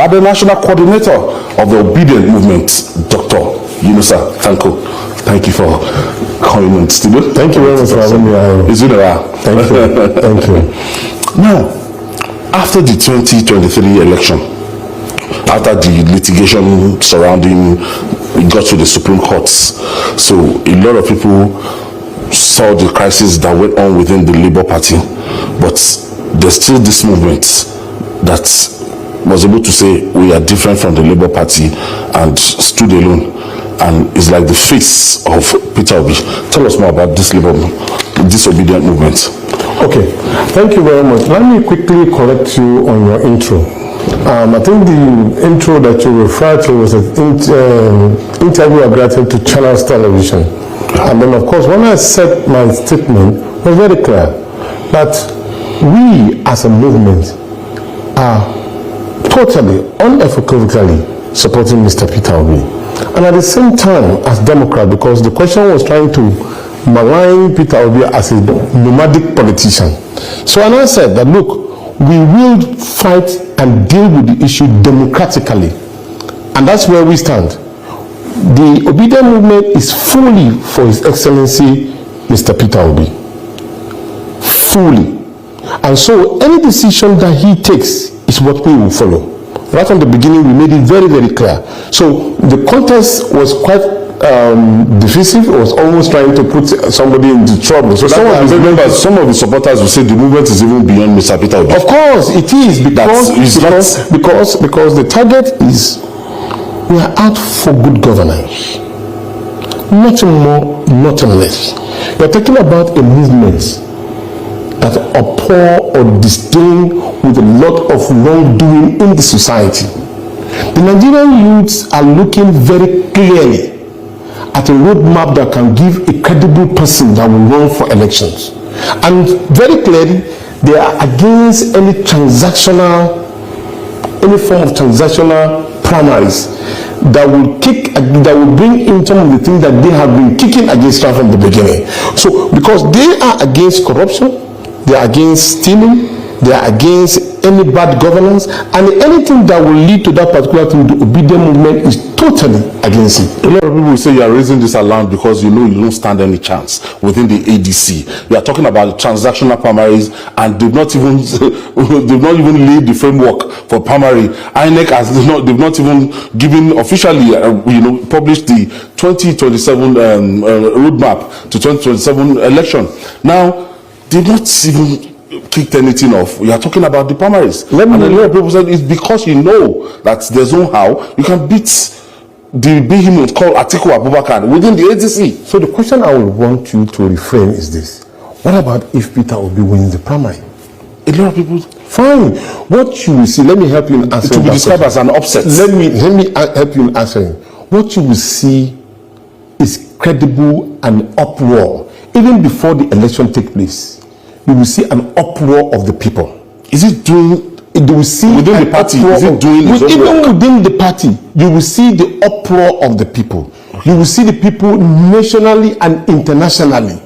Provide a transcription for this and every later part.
now the national coordinator of the Obedient Movement, Dr. Yunusa Tanko. Thank you for coming in studio. Thank you very much for having me. It's been a while. Thank you. Thank you. Now, after the 2023 election, after the litigation surrounding it got to the Supreme Courts, so a lot of people saw the crisis that went on within the Labour Party, but there's still this movement that was able to say we are different from the Labour Party and stood alone, and it's like the face of Peter Obi. Tell us more about this Obedient Movement. Okay, thank you very much. Let me quickly correct you on your intro. I think the intro that you referred to was an interview I granted to Channels Television. And then, of course, when I said my statement, it was very clear that we as a movement are totally, unequivocally supporting Mr. Peter Obi. And at the same time, as Democrat, because the question was trying to malign Peter Obi as a nomadic politician. So and I said that, look, we will fight and deal with the issue democratically. And that's where we stand. The Obedient Movement is fully for His Excellency, Mr. Peter Obi. Fully. And so any decision that he takes is what we will follow. Right from the beginning, we made it very, very clear. So the contest was quite divisive. It was almost trying to put somebody into trouble. So some of the supporters will say the movement is even beyond Mr. Peter Obi. Of course, it is, because the target is we are out for good governance. Nothing more, nothing less. We are talking about a movement that abhor or disdain with a lot of wrongdoing in the society. The Nigerian youths are looking very clearly at a roadmap that can give a credible person that will run for elections. And very clearly, they are against any form of transactional primaries that will bring in some of the things that they have been kicking against right from the beginning. So, because they are against corruption, they are against stealing, they are against any bad governance, and anything that will lead to that particular thing, the Obedient Movement is totally against it. A lot of people will say you are raising this alarm because you know you don't stand any chance within the ADC. You are talking about transactional primaries, and they've not even laid the framework for primary. INEC they've not even given officially published the 2027 roadmap to 2027 election. Now they've not even kicked anything off. You are talking about the primaries. And a lot of people said it's because you know that there's no how you can beat the behemoth called Atiku Abubakar within the ADC. So the question I would want you to reframe is this: what about if Peter Obi wins the primary? A lot of people. Fine. What you will see. Let me help you in answering. It will be described as an upset. Let me help you in answering. What you will see is credible and uproar even before the election takes place. You will see an uproar of the people. Is it doing? You will see within the party. Is it doing? Even within the party, you will see the uproar of the people. Okay. You will see the people nationally and internationally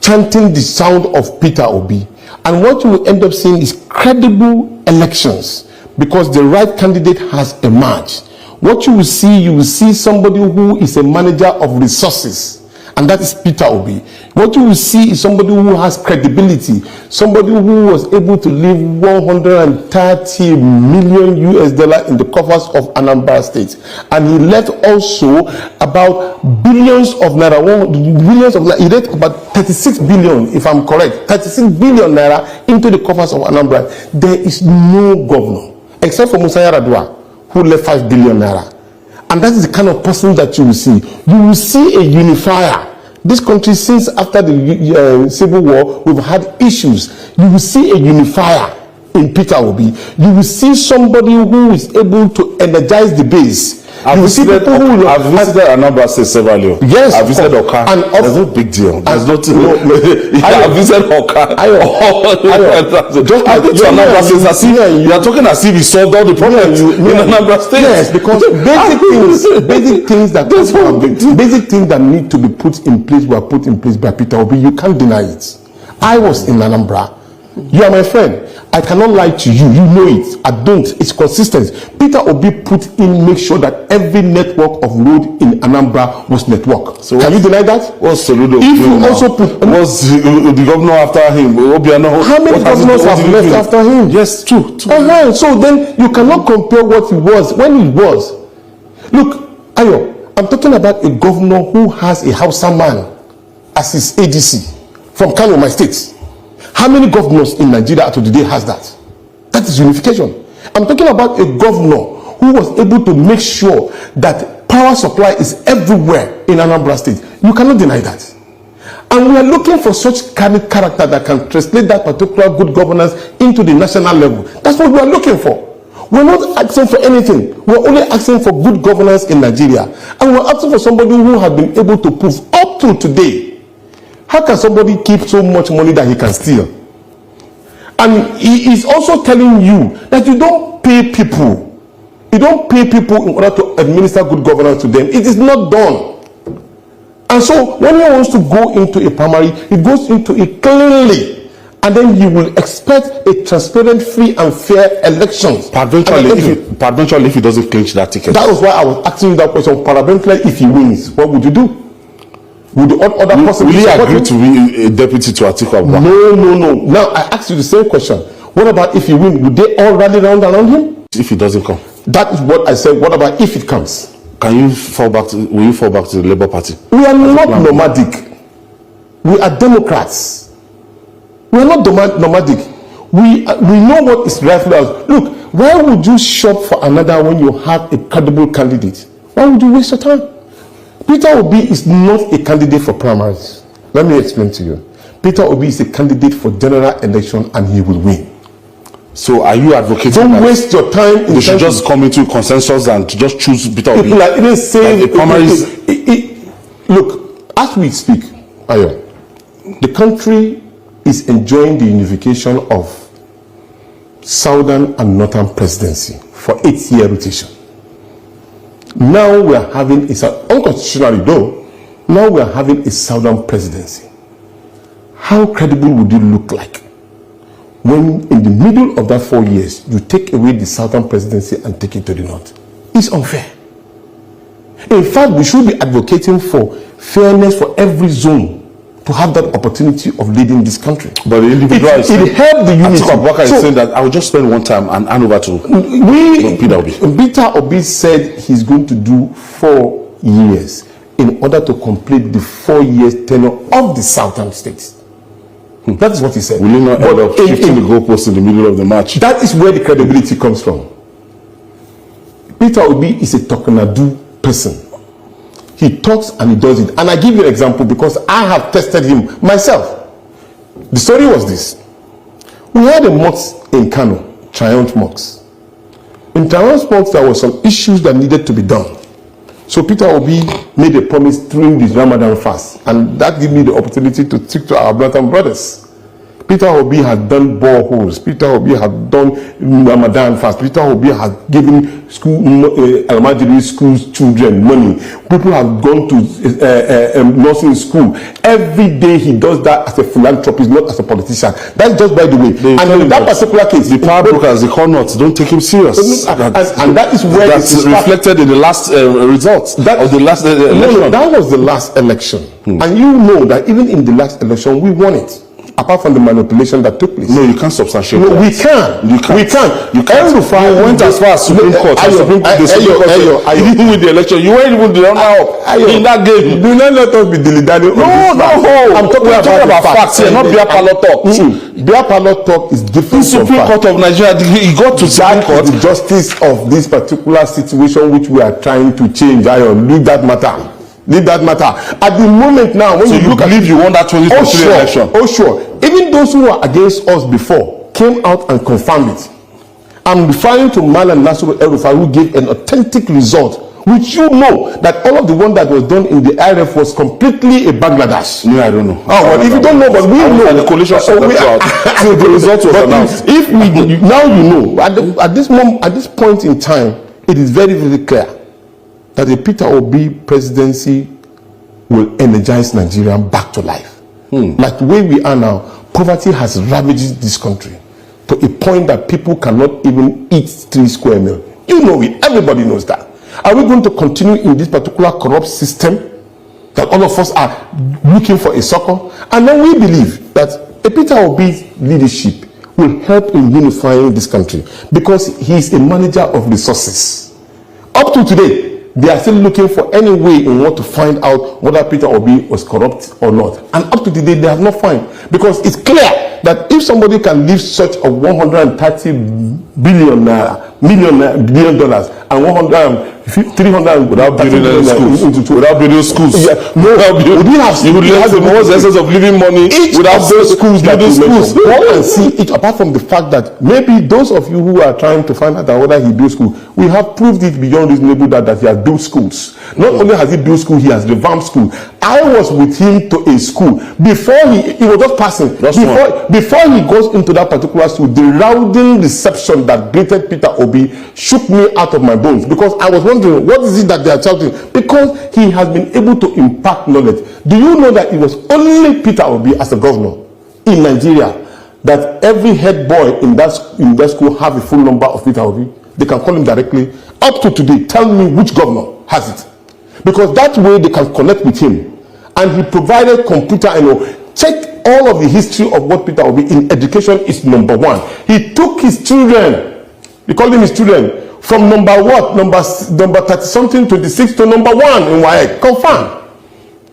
chanting the sound of Peter Obi. And what you will end up seeing is credible elections because the right candidate has emerged. What you will see somebody who is a manager of resources. And that is Peter Obi. What you will see is somebody who has credibility, somebody who was able to leave $130 million in the coffers of Anambra State. And he left also about billions of naira, he left about 36 billion, if I'm correct, 36 billion naira into the coffers of Anambra. There is no governor, except for Musa Yar'Adua, who left 5 billion naira. And that is the kind of person that you will see. You will see a unifier. This country, since after the Civil War, we've had issues. You will see a unifier in Peter Obi. You will see somebody who is able to energize the base. I've visited Anambra State several. Yes, I've visited Oka. And there's no big deal. There's not. I've visited Oka. You are talking as if you solved all the problems in Anambra State. Yes, because basic things that need to be put in place were put in place by Peter Obi. You can't deny it. I was in Anambra. You are my friend. I cannot lie to you. You know it. I don't. It's consistent. Peter Obi put in, make sure that every network of road in Anambra was network. So can you deny that? What's Soludo? If you also put, was the governor after him? How many governors have left after him? Yes, two. So then you cannot compare what he was when he was. Look, Ayo, I'm talking about a governor who has a Hausa man as his ADC from Kano, my state. How many governors in Nigeria to today has that? That is unification. I'm talking about a governor who was able to make sure that power supply is everywhere in Anambra State. You cannot deny that. And we are looking for such character that can translate that particular good governance into the national level. That's what we are looking for. We're not asking for anything. We're only asking for good governance in Nigeria. And we're asking for somebody who has been able to prove up to today. How can somebody keep so much money that he can steal? And he is also telling you that you don't pay people. You don't pay people in order to administer good governance to them. It is not done. And so when he wants to go into a primary, he goes into it cleanly. And then you will expect a transparent, free and fair elections. Peradventure, if he doesn't clinch that ticket. That was why I was asking you that question. Peradventure, if he wins, what would you do? Would the other person will he agree to be a deputy to Atiku Abubakar? No. Now I ask you the same question. What about if he wins? Would they all rally around him? If he doesn't come. That is what I said. What about if it comes? Will you fall back to the Labour Party? We are not nomadic. We are Democrats. We are not nomadic. We know what is right for us. Look, why would you shop for another when you have a credible candidate? Why would you waste your time? Peter Obi is not a candidate for primaries. Let me explain to you. Peter Obi is a candidate for general election and he will win. So are you advocating don't waste your time they should just come into consensus and to just choose Peter Obi? People are even saying like the primaries. Look, as we speak, Ayo, the country is enjoying the unification of Southern and Northern Presidency for 8-year rotation. Now we are having unconstitutionally though, now we are having a Southern Presidency. How credible would it look like when in the middle of that 4 years you take away the Southern Presidency and take it to the North? It's unfair. In fact, we should be advocating for fairness for every zone to have that opportunity of leading this country. But the individual it helped the unity. Atiku Abubakar is saying that I will just spend one time and hand over to Peter Obi. Peter Obi said he's going to do 4 years in order to complete the 4 years tenure of the Southern states. That is what he said. Will he not end up shifting the goalposts in the middle of the match? That is where the credibility comes from. Peter Obi is a talk-and-do person. He talks and he does it. And I give you an example because I have tested him myself. The story was this. We had a mosque in Kano, Triumph Mosque. In Triumph Mosque, there were some issues that needed to be done. So Peter Obi made a promise during this Ramadan fast. And that gave me the opportunity to speak to our brothers. Peter Obi had done boreholes. Peter Obi had done Ramadan fast. Peter Obi had given elementary school children money. People have gone to nursing school. Every day he does that as a philanthropist, not as a politician. That's just by the way. And in that particular case, the power brokers, the cornuts, don't take him serious. And that is where that's reflected in the last results of the last election. No, that was the last election. And you know that even in the last election, we won it. Apart from the manipulation that took place. No, you can't substantiate that. We can. You can't. We can. You can't. You went as far as Supreme Court. You didn't win the election. You weren't even the runner-up in that game. Do not let us be dilly-dally. No. I'm talking about facts here, not beer parlor talk. Beer parlor talk is different from Supreme Court of Nigeria. He got to Supreme Court. The justice of this particular situation which we are trying to change. Leave that matter. Leave that matter. At the moment now, when so you believe you won that 2023 election? Oh sure. Even those who were against us before came out and confirmed it. I'm referring to Malam Nasiru El-Rufai, who gave an authentic result, which you know that all of the one that was done in the IRF was completely a Bangladesh. No, I don't know. Oh, well, if you don't know, but we know. The coalition so the result was announced. If we now you know at this moment, at this point in time, it is very, very clear that the Peter Obi presidency will energize Nigeria back to life. Like the way we are now, poverty has ravaged this country to to a point that people cannot even eat 3 square meals. You know it. Everybody knows that. Are we going to continue in this particular corrupt system that all of us are looking for a succor? And then we believe that a Peter Obi's leadership will help in unifying this country because he is a manager of resources. Up to today, they are still looking for any way in order to find out whether Peter Obi was corrupt or not. And up to today, they have not found. Because it's clear that if somebody can leave such a $130 billion and 300 without building any schools, without building schools, yeah, no, you would have the most essence of living money without those schools that you schools. Go and see it. Apart from the fact that maybe those of you who are trying to find out whether he built school, we have proved it beyond reasonable doubt that he has built schools. Not only has he built school, he has revamped school. I was with him to a school before he was just passing. Before he goes into that particular school, the rowdy reception that greeted Peter Obi shook me out of my bones because I was wondering, what is it that they are shouting? Because he has been able to impart knowledge. Do you know that it was only Peter Obi as a governor in Nigeria that every head boy in that school have a full number of Peter Obi? They can call him directly. Up to today, tell me which governor has it. Because that way they can connect with him. And he provided computer and check all of the history of what Peter Obi in education is number one. He took his children, he called them his children, from number what? Number 30-something, 26 to number 1 in WAEC. Confirm.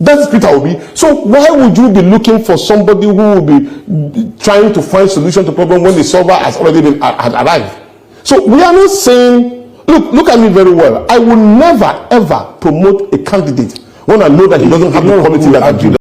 That's Peter Obi. So why would you be looking for somebody who will be trying to find solution to problem when the solver has already been had arrived? So we are not saying, look at me very well. I will never ever promote a candidate when I know that he doesn't have the quality that I do.